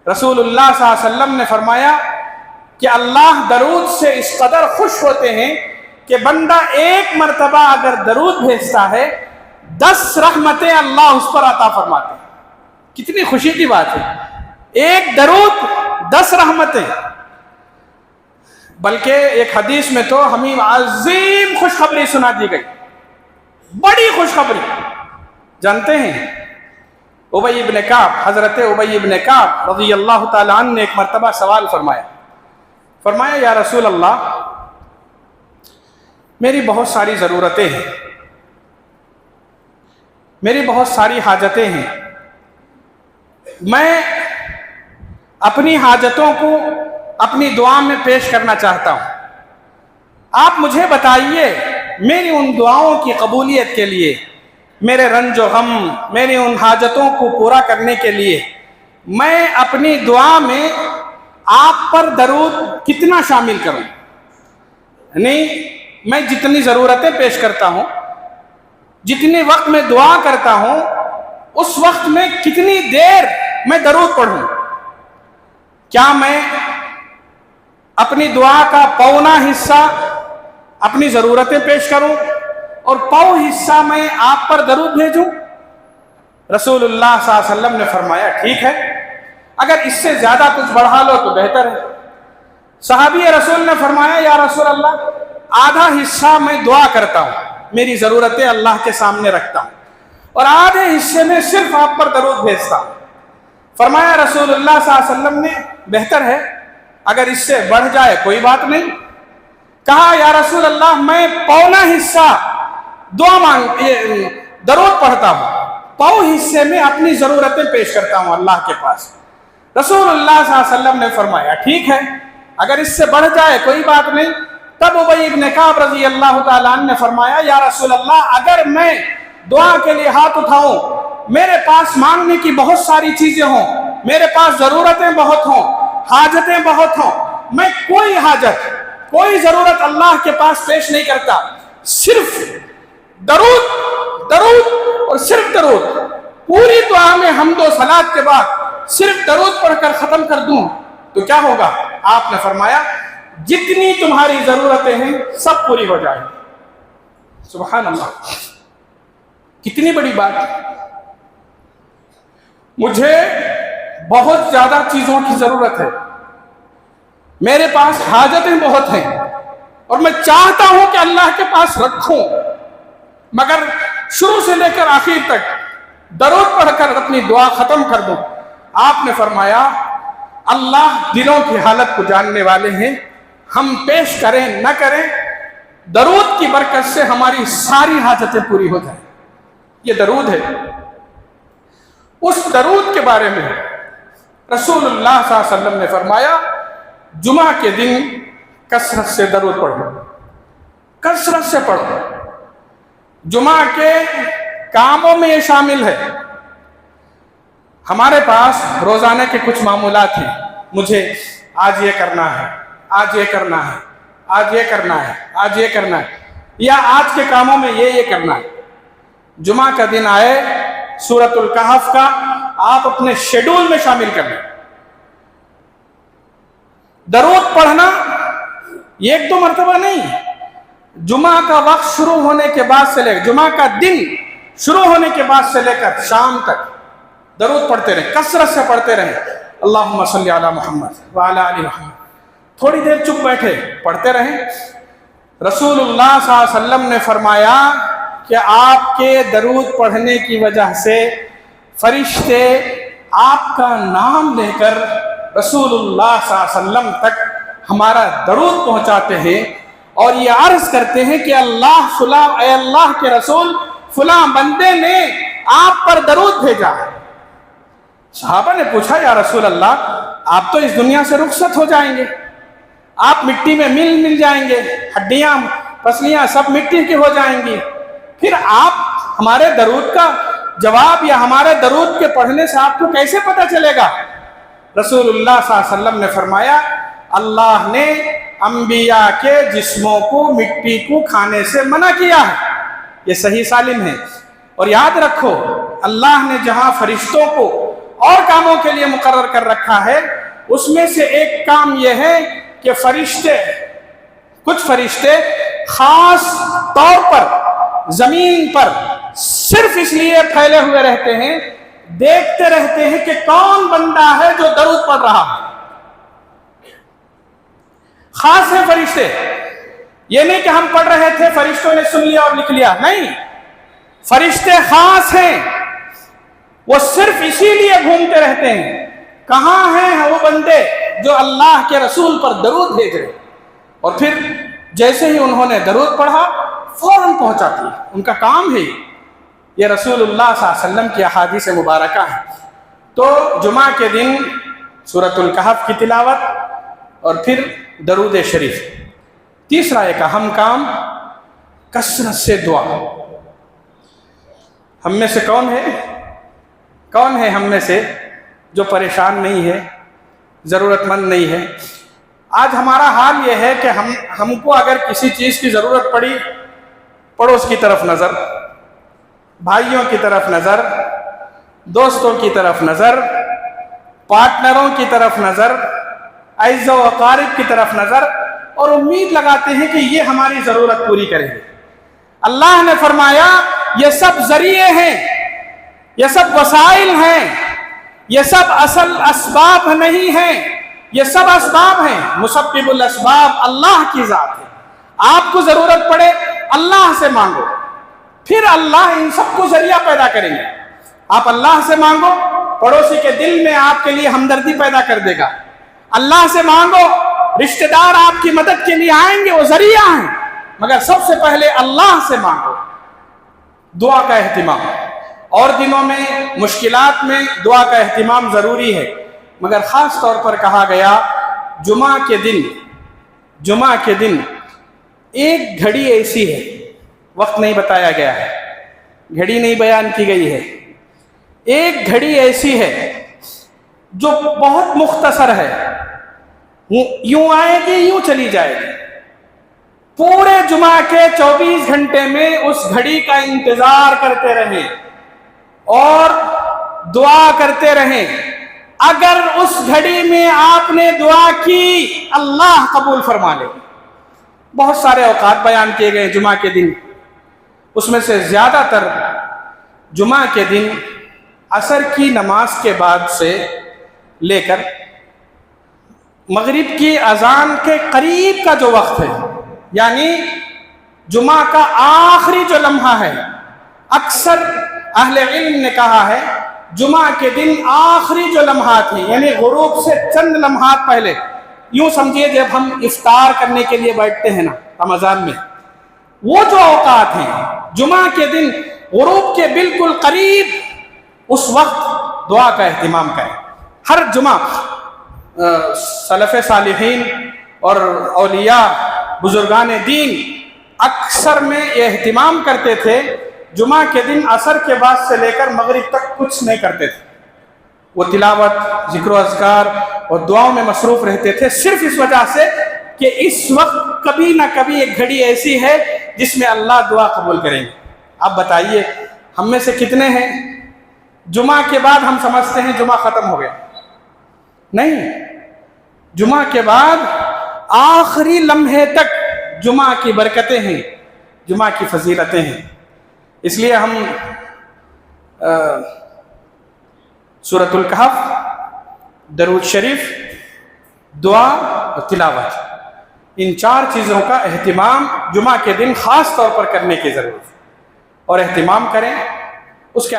رسول اللہ صلی اللہ علیہ وسلم نے فرمایا کہ اللہ درود سے اس قدر خوش ہوتے ہیں کہ بندہ ایک مرتبہ اگر درود بھیجتا ہے 10 رحمتیں اللہ اس پر عطا فرماتے ہیں۔ کتنی خوشی کی بات ہے، ایک درود 10 رحمتیں۔ بلکہ ایک حدیث میں تو ہمیں عظیم خوشخبری سنا دی گئی، بڑی خوشخبری۔ جانتے ہیں ابی بن کعب، حضرت ابی بن کعب رضی اللہ تعالیٰ عنہ نے ایک مرتبہ سوال فرمایا یا رسول اللہ، میری بہت ساری ضرورتیں ہیں، میری بہت ساری حاجتیں ہیں، میں اپنی حاجتوں کو اپنی دعا میں پیش کرنا چاہتا ہوں، آپ مجھے بتائیے میری ان دعاؤں کی قبولیت کے لیے، میرے رنج و غم، میری ان حاجتوں کو پورا کرنے کے لیے میں اپنی دعا میں آپ پر درود کتنا شامل کروں؟ یعنی میں جتنی ضرورتیں پیش کرتا ہوں، جتنی وقت میں دعا کرتا ہوں، اس وقت میں کتنی دیر میں درود پڑھوں؟ کیا میں اپنی دعا کا پونا حصہ اپنی ضرورتیں پیش کروں اور پاؤ حصہ میں آپ پر درود بھیجوں؟ رسول اللہ صلی اللہ علیہ وسلم نے فرمایا ٹھیک ہے، اگر اس سے زیادہ کچھ بڑھا لو تو بہتر ہے۔ صحابی رسول نے فرمایا یا رسول اللہ، آدھا حصہ میں دعا کرتا ہوں، میری ضرورتیں اللہ کے سامنے رکھتا ہوں، اور آدھے حصے میں صرف آپ پر درود بھیجتا ہوں۔ فرمایا رسول اللہ صلی اللہ علیہ وسلم نے بہتر ہے، اگر اس سے بڑھ جائے کوئی بات نہیں۔ کہا یا رسول اللہ، میں پونا حصہ درود پڑھتا ہوں، پاؤ حصے میں اپنی ضرورتیں پیش کرتا ہوں اللہ کے پاس۔ رسول اللہ صلی اللہ علیہ وسلم نے فرمایا ٹھیک ہے، اگر اس سے بڑھ جائے کوئی بات نہیں۔ تب ابی بن کعب رضی اللہ تعالیٰ عنہ نے فرمایا یا رسول اللہ، اگر میں دعا کے لیے ہاتھ اٹھاؤں، میرے پاس مانگنے کی بہت ساری چیزیں ہوں، میرے پاس ضرورتیں بہت ہوں، حاجتیں بہت ہوں، میں کوئی حاجت، کوئی ضرورت اللہ کے پاس پیش نہیں کرتا، صرف درود اور صرف درود، پوری دعا میں حمد و صلات کے بعد صرف درود پڑھ کر ختم کر دوں تو کیا ہوگا؟ آپ نے فرمایا جتنی تمہاری ضرورتیں ہیں سب پوری ہو جائیں گی۔ سبحان اللہ، کتنی بڑی بات ہے۔ مجھے بہت زیادہ چیزوں کی ضرورت ہے، میرے پاس حاجتیں بہت ہیں، اور میں چاہتا ہوں کہ اللہ کے پاس رکھوں، مگر شروع سے لے کر آخر تک درود پڑھ کر اپنی دعا ختم کر دوں۔ آپ نے فرمایا اللہ دلوں کی حالت کو جاننے والے ہیں، ہم پیش کریں نہ کریں، درود کی برکت سے ہماری ساری حاجتیں پوری ہو جائیں۔ یہ درود ہے۔ اس درود کے بارے میں رسول اللہ صلی اللہ علیہ وسلم نے فرمایا جمعہ کے دن کثرت سے درود پڑھو، کثرت سے پڑھو۔ جمعہ کے کاموں میں یہ شامل ہے۔ ہمارے پاس روزانہ کے کچھ معمولات ہیں، مجھے آج یہ کرنا ہے، آج یہ کرنا ہے، آج یہ کرنا ہے، آج یہ کرنا ہے، یا آج کے کاموں میں یہ کرنا ہے۔ جمعہ کا دن آئے، سورۃ الکہف کا آپ اپنے شیڈول میں شامل کر لیں۔ درود پڑھنا ایک دو مرتبہ نہیں، جمعہ کا وقت شروع ہونے کے بعد سے لے کر جمعہ کا دن شروع ہونے کے بعد سے لے کر شام تک درود پڑھتے رہیں، کثرت سے پڑھتے رہیں۔ اللہم صلی علی محمد وعلی آل محمد۔ تھوڑی دیر چپ بیٹھے پڑھتے رہیں۔ رسول اللہ صلی اللہ علیہ وسلم نے فرمایا کہ آپ کے درود پڑھنے کی وجہ سے فرشتے آپ کا نام لے کر رسول اللہ صلی اللہ علیہ وسلم تک ہمارا درود پہنچاتے ہیں اور یہ عرض کرتے ہیں کہ اے اللہ کے رسول فلاں بندے نے آپ پر درود بھیجا ہے۔ صحابہ نے پوچھا یا رسول اللہ، آپ تو اس دنیا سے رخصت ہو جائیں گے، آپ مٹی میں مل جائیں گے، ہڈیاں پسلیاں سب مٹی کی ہو جائیں گی، پھر آپ ہمارے درود کا جواب یا ہمارے درود کے پڑھنے سے آپ کو کیسے پتہ چلے گا؟ رسول اللہ صلی اللہ علیہ وسلم نے فرمایا اللہ نے انبیاء کے جسموں کو مٹی کو کھانے سے منع کیا ہے۔ یہ صحیح سالم ہے۔ اور یاد رکھو اللہ نے جہاں فرشتوں کو اور کاموں کے لیے مقرر کر رکھا ہے، اس میں سے ایک کام یہ ہے کہ کچھ فرشتے خاص طور پر زمین پر صرف اس لیے پھیلے ہوئے رہتے ہیں، دیکھتے رہتے ہیں کہ کون بندہ ہے جو درود پڑھ رہا ہے۔ خاص ہے فرشتے، یہ نہیں کہ ہم پڑھ رہے تھے فرشتوں نے سن لیا اور لکھ لیا، نہیں، فرشتے خاص ہیں، وہ صرف اسی لیے گھومتے رہتے ہیں کہاں ہیں وہ بندے جو اللہ کے رسول پر درود بھیج رہے، اور پھر جیسے ہی انہوں نے درود پڑھا فوراً پہنچاتی ہے، ان کا کام ہے یہ رسول اللہ صلی اللہ علیہ وسلم کی احادیث مبارکہ ہے۔ تو جمعہ کے دن سورۃ الکہف کی تلاوت اور پھر درود شریف۔ تیسرا ایک اہم کام، کثرت سے دعا۔ ہم میں سے کون ہے ہم میں سے جو پریشان نہیں ہے، ضرورت مند نہیں ہے؟ آج ہمارا حال یہ ہے کہ ہم کو اگر کسی چیز کی ضرورت پڑی، پڑوس کی طرف نظر، بھائیوں کی طرف نظر، دوستوں کی طرف نظر، پارٹنروں کی طرف نظر، اعز و اقارب کی طرف نظر، اور امید لگاتے ہیں کہ یہ ہماری ضرورت پوری کریں گے۔ اللہ نے فرمایا یہ سب ذریعے ہیں، یہ سب وسائل ہیں، یہ سب اصل اسباب نہیں ہیں، یہ سب اسباب ہیں۔ مسبب الاسباب اللہ کی ذات ہے۔ آپ کو ضرورت پڑے اللہ سے مانگو، پھر اللہ ان سب کو ذریعہ پیدا کریں گے۔ آپ اللہ سے مانگو، پڑوسی کے دل میں آپ کے لیے ہمدردی پیدا کر دے گا۔ اللہ سے مانگو، رشتہ دار آپ کی مدد کے لیے آئیں گے، وہ ذریعہ ہیں، مگر سب سے پہلے اللہ سے مانگو۔ دعا کا اہتمام، اور دنوں میں مشکلات میں دعا کا اہتمام ضروری ہے، مگر خاص طور پر کہا گیا جمعہ کے دن ایک گھڑی ایسی ہے، وقت نہیں بتایا گیا ہے، گھڑی نہیں بیان کی گئی ہے، ایک گھڑی ایسی ہے جو بہت مختصر ہے، یوں آئے گی یوں چلی جائے گی۔ پورے جمعہ کے 24 گھنٹے میں اس گھڑی کا انتظار کرتے رہیں اور دعا کرتے رہیں۔ اگر اس گھڑی میں آپ نے دعا کی اللہ قبول فرما لے۔ بہت سارے اوقات بیان کیے گئے جمعہ کے دن، اس میں سے زیادہ تر جمعہ کے دن عصر کی نماز کے بعد سے لے کر مغرب کی اذان کے قریب کا جو وقت ہے، یعنی جمعہ کا آخری جو لمحہ ہے، اکثر اہل علم نے کہا ہے جمعہ کے دن آخری جو لمحات ہیں، یعنی غروب سے چند لمحات پہلے، یوں سمجھیے جب ہم افطار کرنے کے لیے بیٹھتے ہیں نا رمضان میں، وہ جو اوقات ہیں جمعہ کے دن غروب کے بالکل قریب، اس وقت دعا کا اہتمام کریں۔ ہر جمعہ سلف صالحین اور اولیاء بزرگان دین اکثر میں یہ اہتمام کرتے تھے، جمعہ کے دن عصر کے بعد سے لے کر مغرب تک کچھ نہیں کرتے تھے، وہ تلاوت، ذکر و اذکار اور دعاؤں میں مصروف رہتے تھے، صرف اس وجہ سے کہ اس وقت کبھی نہ کبھی ایک گھڑی ایسی ہے جس میں اللہ دعا قبول کریں گے۔ آپ بتائیے ہم میں سے کتنے ہیں جمعہ کے بعد ہم سمجھتے ہیں جمعہ ختم ہو گیا؟ نہیں، جمعہ کے بعد آخری لمحے تک جمعہ کی برکتیں ہیں، جمعہ کی فضیلتیں ہیں۔ اس لیے ہم سورۃ الکہف، درود شریف، دعا اور تلاوت، ان 4 چیزوں کا اہتمام جمعہ کے دن خاص طور پر کرنے کی ضرورت ہے، اور اہتمام کریں۔ اس کے